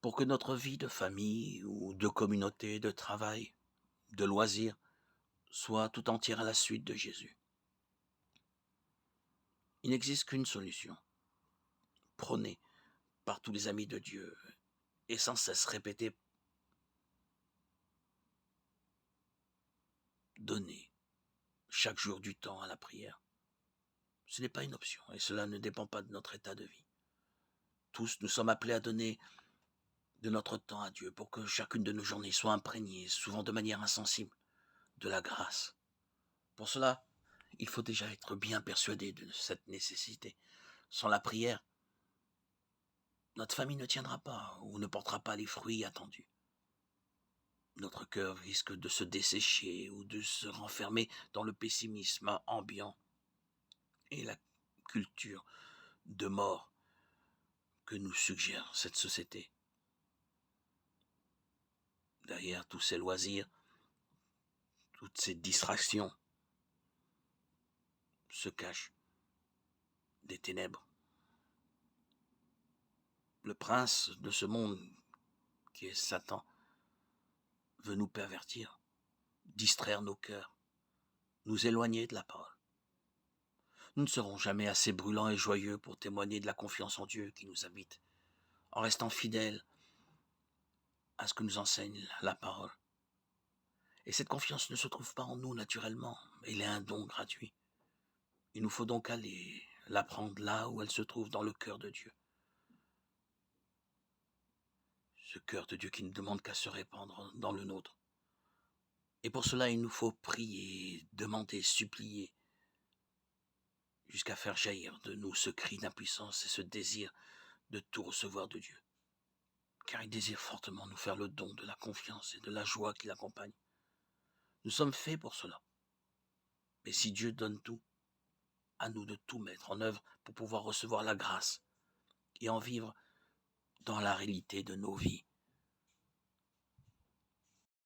pour que notre vie de famille ou de communauté, de travail, de loisirs soit tout entière à la suite de Jésus. Il n'existe qu'une solution, prônée par tous les amis de Dieu et sans cesse répétée, donnée chaque jour du temps à la prière. Ce n'est pas une option et cela ne dépend pas de notre état de vie. Tous nous sommes appelés à donner de notre temps à Dieu pour que chacune de nos journées soit imprégnée, souvent de manière insensible, de la grâce. Pour cela, il faut déjà être bien persuadé de cette nécessité. Sans la prière, notre famille ne tiendra pas ou ne portera pas les fruits attendus. Notre cœur risque de se dessécher ou de se renfermer dans le pessimisme ambiant et la culture de mort que nous suggère cette société. Derrière tous ces loisirs, toutes ces distractions, se cachent des ténèbres. Le prince de ce monde, qui est Satan, veut nous pervertir, distraire nos cœurs, nous éloigner de la parole. Nous ne serons jamais assez brûlants et joyeux pour témoigner de la confiance en Dieu qui nous habite, en restant fidèles à ce que nous enseigne la parole. Et cette confiance ne se trouve pas en nous naturellement, elle est un don gratuit. Il nous faut donc aller l'apprendre là où elle se trouve dans le cœur de Dieu. Ce cœur de Dieu qui ne demande qu'à se répandre dans le nôtre. Et pour cela, il nous faut prier, demander, supplier, jusqu'à faire jaillir de nous ce cri d'impuissance et ce désir de tout recevoir de Dieu. Car il désire fortement nous faire le don de la confiance et de la joie qui l'accompagne. Nous sommes faits pour cela. Mais si Dieu donne tout, à nous de tout mettre en œuvre pour pouvoir recevoir la grâce et en vivre dans la réalité de nos vies.